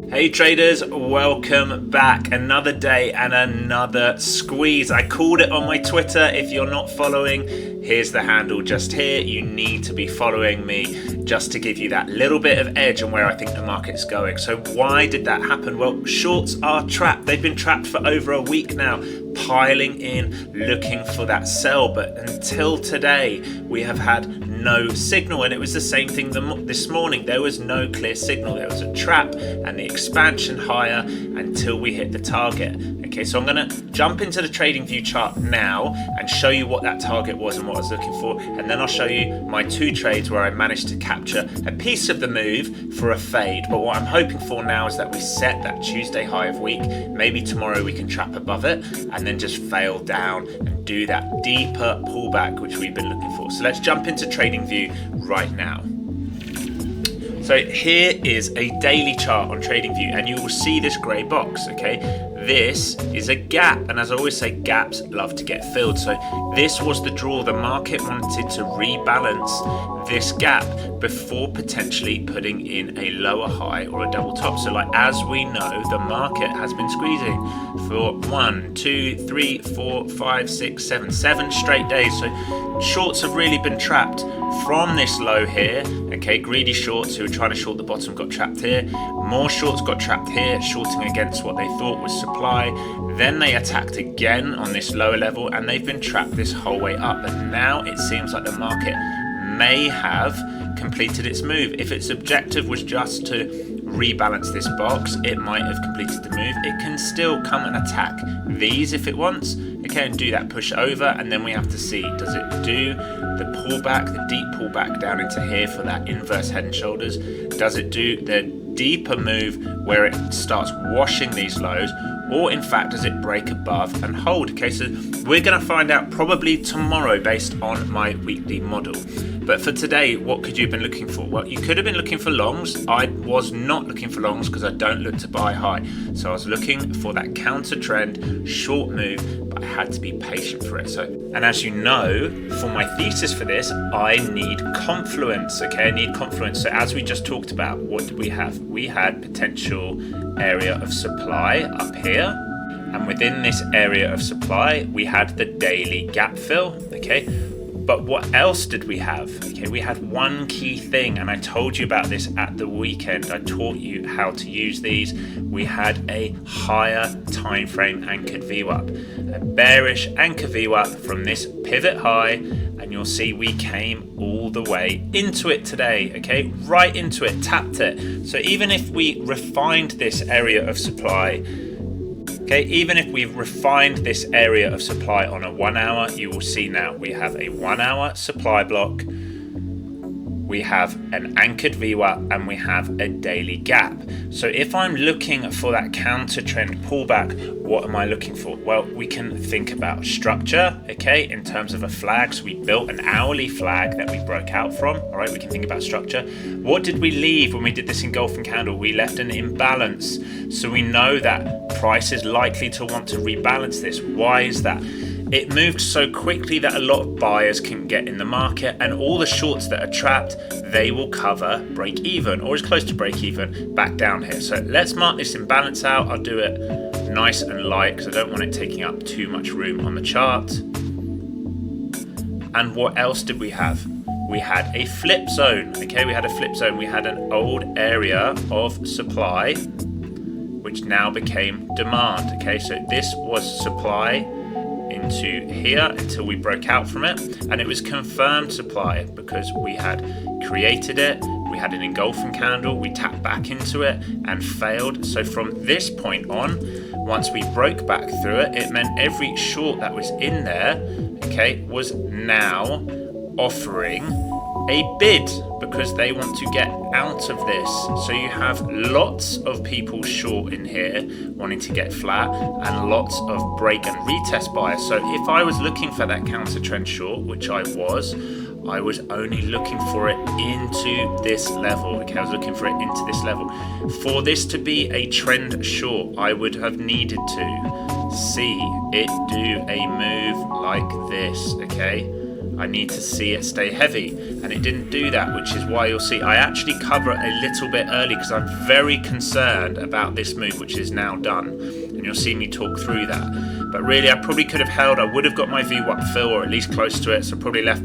Hey traders, welcome back. Another day and another squeeze. I called it on my Twitter. If you're not following, here's the handle just here. You need to be following me just to give you that little bit of edge on where I think the market's going. So why did that happen? Well, shorts are trapped. They've been trapped for over a week now, piling in, looking for that sell. But until today, we have had no signal, and it was the same thing this morning. There was no clear signal. There was a trap and the expansion higher until we hit the target. Okay, so I'm going to jump into the trading view chart now and show you what that target was and what I was looking for, and then I'll show you my two trades where I managed to capture a piece of the move for a fade. But what I'm hoping for now is that we set that Tuesday high of week. Maybe tomorrow we can trap above it and then just fail down and do that deeper pullback which we've been looking for. So let's jump into trading view right now. So here is a daily chart on TradingView, and you will see this grey box, okay? This is a gap, and as I always say, gaps love to get filled. So this was the draw. The market wanted to rebalance this gap before potentially putting in a lower high or a double top. So like, as we know, the market has been squeezing for 1, 2, 3, 4, 5, 6, 7 straight days. So shorts have really been trapped from this low here. Okay, greedy shorts who were trying to short the bottom got trapped here. More shorts got trapped here, shorting against what they thought was supply. Then they attacked again on this lower level, and they've been trapped this whole way up. And now it seems like the market may have completed its move. If its objective was just to rebalance this box, it might have completed the move. It can still come and attack these if it wants, okay, and do that push over, and then we have to see, does it do the pullback, the deep pullback down into here for that inverse head and shoulders? Does it do the deeper move where it starts washing these lows, or in fact does it break above and hold? Okay, so we're going to find out probably tomorrow based on my weekly model. But for today, what could you have been looking for? Well, you could have been looking for longs. I was not looking for longs because I don't look to buy high. So I was looking for that counter trend short move, but I had to be patient for it. So, and as you know, for my thesis for this, I need confluence. Okay, I need confluence. So as we just talked about, what did we have? We had potential area of supply up here. And within this area of supply, we had the daily gap fill. Okay. But what else did we have? Okay, we had one key thing, and I told you about this at the weekend. I taught you how to use these. We had a higher time frame anchored VWAP, a bearish anchor VWAP from this pivot high, and you'll see we came all the way into it today, okay? Right into it, tapped it. So even if we refined this area of supply, okay, even if we've refined this area of supply on a 1 hour, you will see now we have a 1 hour supply block, we have an anchored VWAP, and we have a daily gap. So if I'm looking for that counter trend pullback, what am I looking for? Well, we can think about structure, okay, in terms of a flag. So we built an hourly flag that we broke out from, all right, we can think about structure. What did we leave when we did this engulfing candle? We left an imbalance. So we know that price is likely to want to rebalance this. Why is that? It moved so quickly that a lot of buyers can get in the market, and all the shorts that are trapped, they will cover break even or as close to break even back down here. So let's mark this imbalance out. I'll do it nice and light because I don't want it taking up too much room on the chart. And what else did we have? We had a flip zone. Okay, we had a flip zone. We had an old area of supply which now became demand. Okay, so this was supply into here until we broke out from it, and it was confirmed supply because we had created it, we had an engulfing candle, we tapped back into it and failed. So from this point on, once we broke back through it, it meant every short that was in there, okay, was now offering a bid because they want to get out of this. So you have lots of people short in here wanting to get flat and lots of break and retest buyers. So if I was looking for that counter trend short, which I was, I was only looking for it into this level. Okay, I was looking for it into this level. For this to be a trend short, I would have needed to see it do a move like this, okay? I need to see it stay heavy, and it didn't do that, which is why you'll see I actually cover it a little bit early because I'm very concerned about this move, which is now done, and you'll see me talk through that. But really, I probably could have held. I would have got my VWAP fill, or at least close to it, so probably left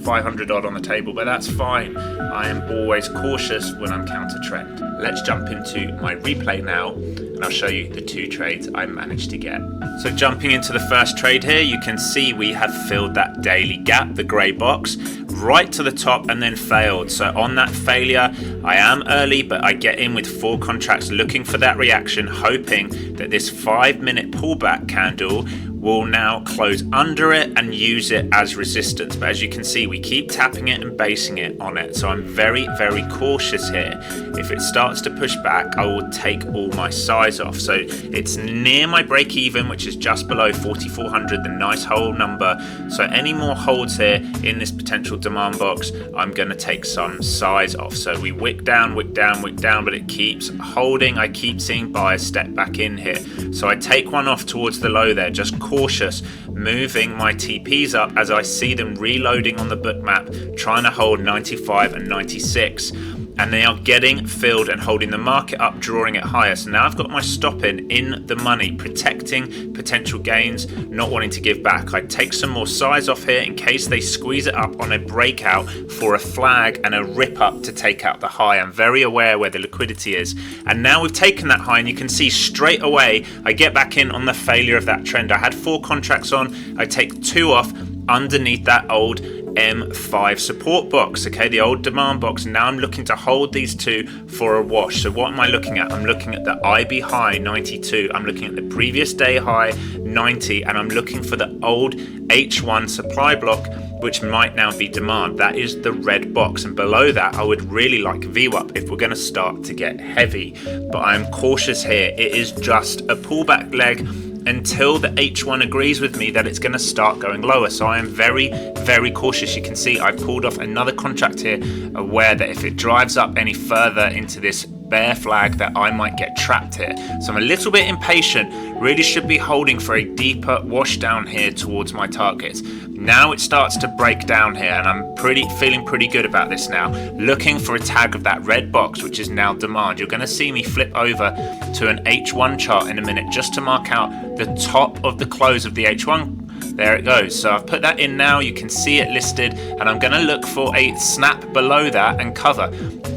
500 odd on the table, but that's fine. I am always cautious when I'm counter trend. Let's jump into my replay now, and I'll show you the 2 trades I managed to get. So jumping into the first trade here, you can see we have filled that daily gap, the grey box, right to the top and then failed. So on that failure, I am early, but I get in with 4 contracts looking for that reaction, hoping that this 5-minute pullback candle will now close under it and use it as resistance. But as you can see, we keep tapping it and basing it on it. So I'm very, very cautious here. If it starts to push back, I will take all my size off. So it's near my break even, which is just below 4,400, the nice whole number. So any more holds here in this potential demand box, I'm going to take some size off. So we wick down, wick down, wick down, but it keeps holding. I keep seeing buyers step back in here. So I take one off towards the low there, just cautious, moving my TPs up as I see them reloading on the book map, trying to hold 95 and 96. And they are getting filled and holding the market up, drawing it higher. So now I've got my stop in the money, protecting potential gains, not wanting to give back. I take some more size off here in case they squeeze it up on a breakout for a flag and a rip up to take out the high. I'm very aware where the liquidity is. And now we've taken that high, and you can see straight away I get back in on the failure of that trend. I had 4 contracts on, I take 2 off underneath that old M5 support box, okay, the old demand box. Now I'm looking to hold these 2 for a wash. So what am I looking at? I'm looking at the IB high 92, I'm looking at the previous day high 90, and I'm looking for the old H1 supply block, which might now be demand. That is the red box, and below that I would really like VWAP if we're going to start to get heavy, but I'm cautious here. It is just a pullback leg until the H1 agrees with me that it's going to start going lower. So I am very, very cautious. You can see I pulled off another contract here, aware that if it drives up any further into this bear flag that I might get trapped here. So I'm a little bit impatient, really should be holding for a deeper wash down here towards my targets. Now it starts to break down here, and I'm feeling pretty good about this now. Looking for a tag of that red box, which is now demand. You're going to see me flip over to an H1 chart in a minute just to mark out the top of the close of the H1. There it goes. So I've put that in now. You can see it listed, and I'm going to look for a snap below that and cover.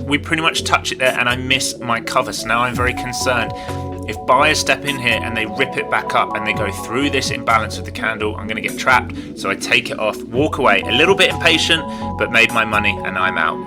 We pretty much touch it there, and I miss my cover. So now I'm very concerned. If buyers step in here and they rip it back up and they go through this imbalance of the candle, I'm going to get trapped. So I take it off, walk away, a little bit impatient, but made my money, and I'm out.